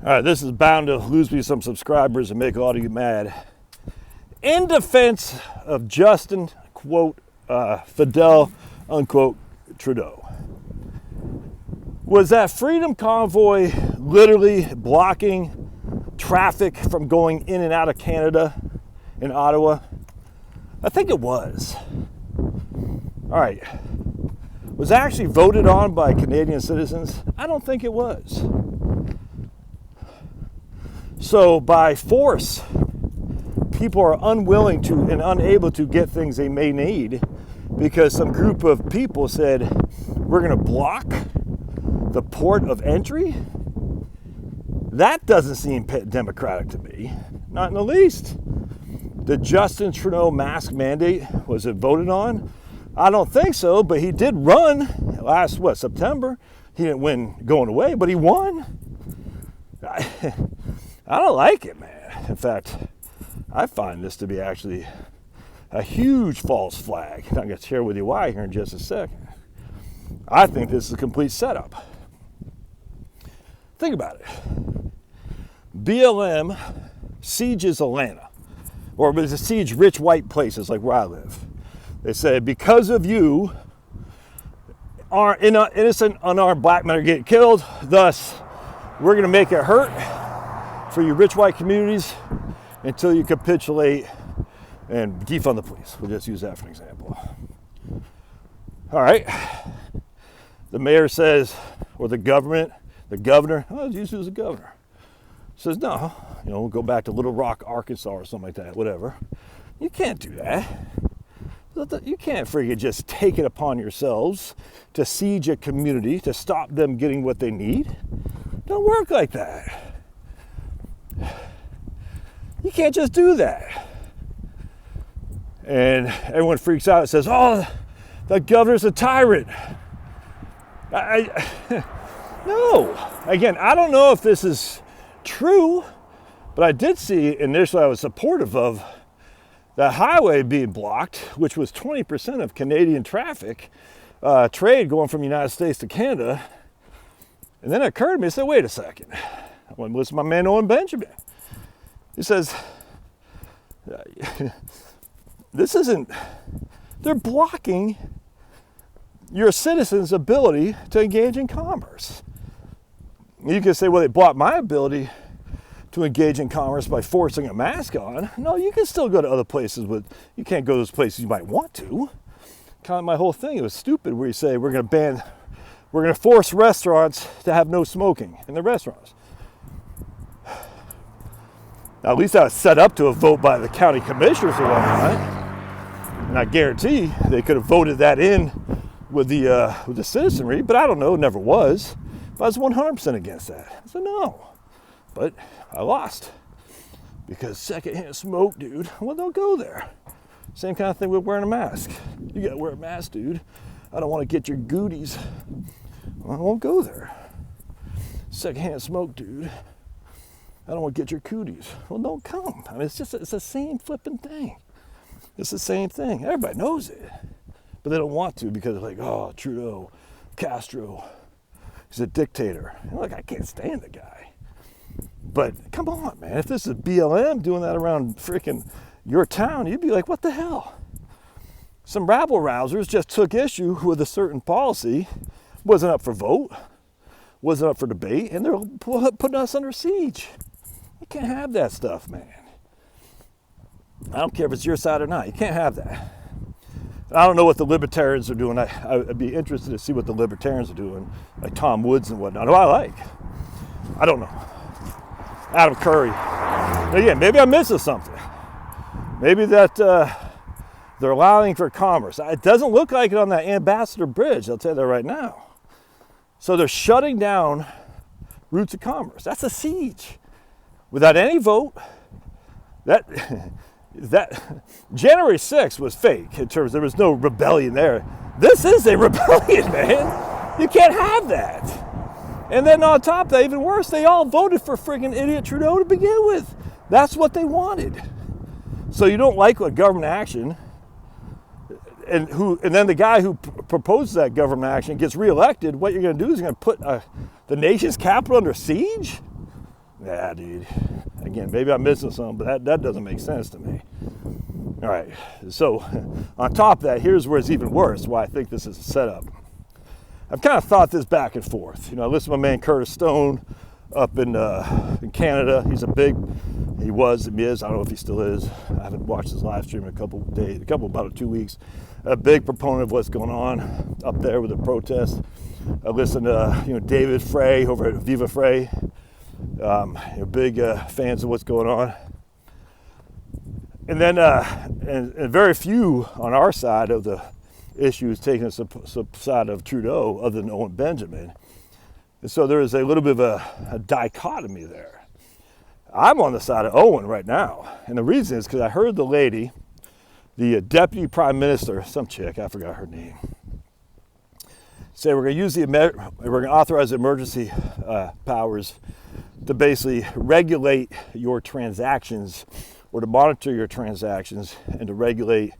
All right, this is bound to lose me some subscribers and make a lot of you mad. In defense of Justin, quote, Fidel, unquote, Trudeau. Was that Freedom Convoy literally blocking traffic from going in and out of Canada in Ottawa? I think it was. All right. Was it actually voted on by Canadian citizens? I don't think it was. So by force, people are unwilling to and unable to get things they may need because some group of people said, we're going to block the port of entry? That doesn't seem democratic to me, not in the least. The Justin Trudeau mask mandate, was it voted on? I don't think so, but he did run last, September. He didn't win going away, but he won. I don't like it, man. In fact, I find this to be actually a huge false flag. I'm going to share with you why here in just a second. I think this is a complete setup. Think about it. BLM sieges Atlanta, or does it siege rich white places like where I live? They say, because of you, our innocent, unarmed black men are getting killed, thus, we're going to make it hurt for you rich white communities until you capitulate and defund the police. We'll just use that for an example. All right. The mayor says, or the governor, oh, just use the governor, says, no, we'll go back to Little Rock, Arkansas or something like that, whatever. You can't do that. You can't freaking just take it upon yourselves to siege a community, to stop them getting what they need. It don't work like that. You can't just do that. And everyone freaks out and says, oh, the governor's a tyrant. No. Again, I don't know if this is true, but I did see initially I was supportive of the highway being blocked, which was 20% of Canadian traffic, trade going from the United States to Canada. And then it occurred to me, I said, wait a second. I went to listen to my man Owen Benjamin. He says, they're blocking your citizens' ability to engage in commerce. You can say, well, they blocked my ability to engage in commerce by forcing a mask on. No, you can still go to other places, but you can't go to those places you might want to. Kind of my whole thing, it was stupid where you say we're going to force restaurants to have no smoking in the restaurants. Now, at least that was set up to a vote by the county commissioners or whatnot. And I guarantee they could have voted that in with the citizenry, but I don't know, it never was. But I was 100% against that. I said no. But I lost. Because secondhand smoke, dude, well, don't go there. Same kind of thing with wearing a mask. You gotta wear a mask, dude. I don't want to get your goodies. Well, I won't go there. Secondhand smoke, dude. I don't want to get your cooties. Well, don't come. I mean, it's the same flipping thing. It's the same thing. Everybody knows it. But they don't want to because they're like, oh, Trudeau, Castro, he's a dictator. And look, I can't stand the guy. But come on, man. If this is BLM doing that around freaking your town, you'd be like, what the hell? Some rabble-rousers just took issue with a certain policy, wasn't up for vote, wasn't up for debate, and they're putting us under siege. You can't have that stuff, man. I don't care if it's your side or not. You can't have that. I don't know what the libertarians are doing. I'd be interested to see what the libertarians are doing, like Tom Woods and whatnot, who I like. I don't know. Adam Curry. Again, maybe I'm missing something. Maybe that they're allowing for commerce. It doesn't look like it on that Ambassador Bridge, I'll tell you that right now. So they're shutting down routes of commerce. That's a siege. Without any vote, that January 6th was fake in terms there was no rebellion there. This is a rebellion, man. You can't have that. And then on top of that, even worse, they all voted for friggin' idiot Trudeau to begin with. That's what they wanted. So you don't like what government action, and then the guy who proposes that government action gets reelected, what you're going to do is you're going to put the nation's capital under siege? Yeah, dude. Again, maybe I'm missing something, but that doesn't make sense to me. All right, so on top of that, here's where it's even worse, why I think this is a setup. I've kind of thought this back and forth. I listened to my man Curtis Stone up in Canada. He is, I don't know if he still is. I haven't watched his live stream in about 2 weeks. A big proponent of what's going on up there with the protests. I listened to David Frey over at Viva Frey. Big fans of what's going on. And then and very few on our side of the issues taking the side of Trudeau other than Owen Benjamin. And so there is a little bit of a dichotomy there. I'm on the side of Owen right now. And the reason is because I heard the lady, the deputy prime minister, some chick, I forgot her name, say we're going to authorize emergency powers to basically regulate your transactions or to monitor your transactions and to regulate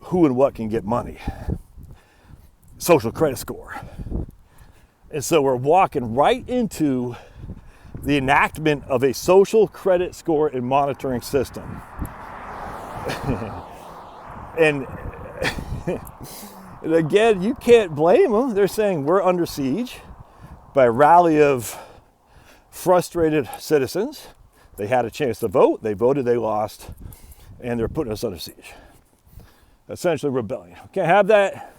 who and what can get money. Social credit score. And so we're walking right into the enactment of a social credit score and monitoring system. and again, you can't blame them. They're saying we're under siege by a rally of frustrated citizens. They had a chance to vote. They voted, they lost, and they're putting us under siege. Essentially rebellion. Can't have that.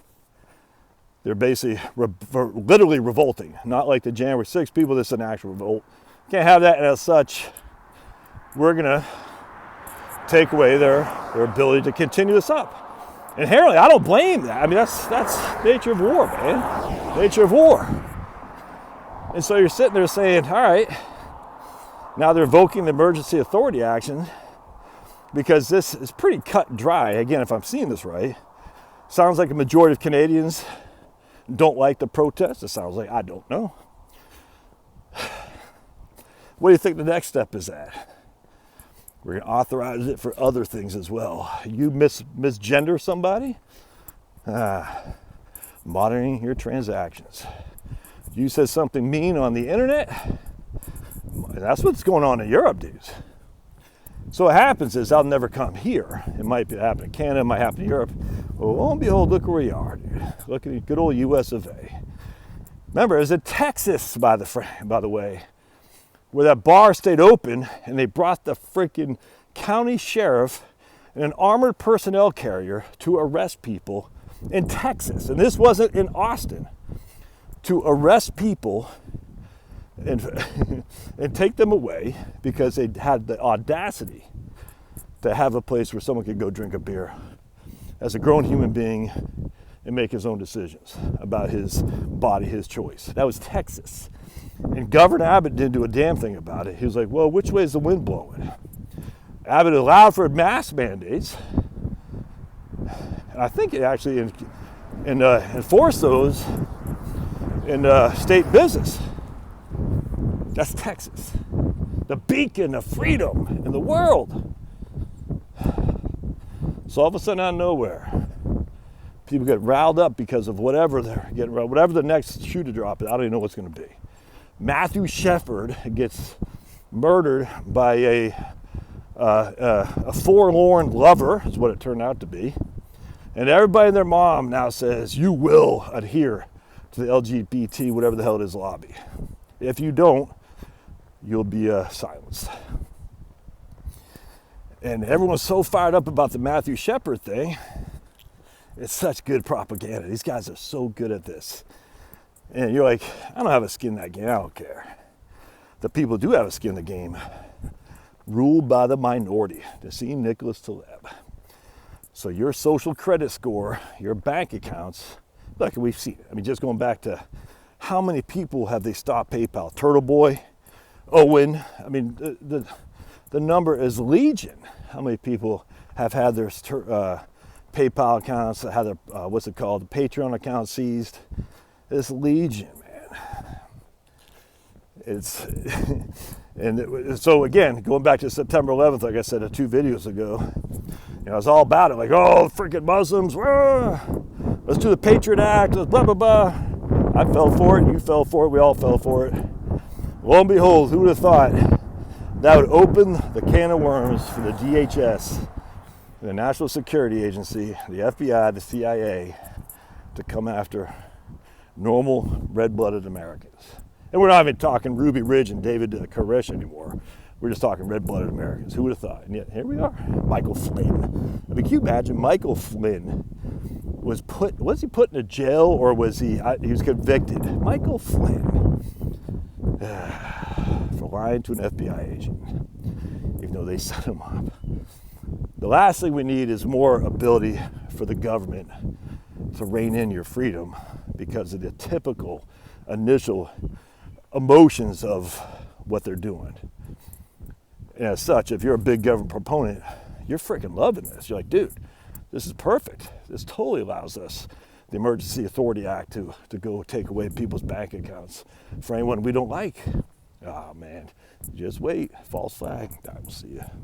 They're basically literally revolting. Not like the January 6th people, this is an actual revolt. Can't have that, and as such, we're going to take away their ability to continue this up. Inherently, I don't blame that. I mean, that's nature of war, man. Nature of war. And so you're sitting there saying, all right, now they're invoking the emergency authority action because this is pretty cut and dry. Again, if I'm seeing this right, sounds like a majority of Canadians don't like the protest. It sounds like, I don't know. What do you think the next step is at? We're going to authorize it for other things as well. You misgender somebody? Monitoring your transactions. You said something mean on the internet? That's what's going on in Europe, dudes. So what happens is I'll never come here. It might happen in Canada, it might happen in Europe. Well, lo and behold, look where we are, dude. Look at the good old US of A. Remember, it was in Texas, by the way, where that bar stayed open and they brought the freaking county sheriff and an armored personnel carrier to arrest people in Texas. And this wasn't in Austin. To arrest people and take them away because they had the audacity to have a place where someone could go drink a beer as a grown human being and make his own decisions about his body, his choice. That was Texas. And Governor Abbott didn't do a damn thing about it. He was like, well, which way is the wind blowing? Abbott allowed for mask mandates. And I think it actually enforced those in state business. That's Texas, the beacon of freedom in the world. So all of a sudden, out of nowhere, people get riled up because of whatever the next shoe to drop is. I don't even know what's going to be. Matthew Shepard gets murdered by a forlorn lover, is what it turned out to be. And everybody and their mom now says, you will adhere to the LGBT, whatever the hell it is, lobby. If you don't, you'll be silenced. And everyone's so fired up about the Matthew Shepard thing. It's such good propaganda. These guys are so good at this. And you're like, I don't have a skin in that game. I don't care. The people who do have a skin in the game, ruled by the minority. Nassim Nicholas Taleb. So your social credit score, your bank accounts, like we've seen it. I mean, just going back to how many people have they stopped PayPal? Turtle Boy, Owen. I mean, the number is legion. How many people have had their PayPal accounts, had their, the Patreon account seized? It's legion, man. So again, going back to September 11th, like I said 2 videos ago, I was all about it. Like, oh, freaking Muslims, let's do the Patriot Act, blah, blah, blah. I fell for it, you fell for it, we all fell for it. Lo and behold, who would have thought That would open the can of worms for the DHS, the National Security Agency, the FBI, the CIA, to come after normal red-blooded Americans. And we're not even talking Ruby Ridge and David Koresh anymore. We're just talking red-blooded Americans. Who would have thought? And yet, here we are. Michael Flynn. I mean, can you imagine Michael Flynn was he put in a jail, or was he was convicted? Michael Flynn. For lying to an FBI agent, even though they set him up. The last thing we need is more ability for the government to rein in your freedom because of the typical initial emotions of what they're doing. And as such, if you're a big government proponent, you're freaking loving this. You're like, dude, this is perfect. This totally allows us, the Emergency Authority Act, to go take away people's bank accounts for anyone we don't like. Oh, man. Just wait. False flag. I will see you.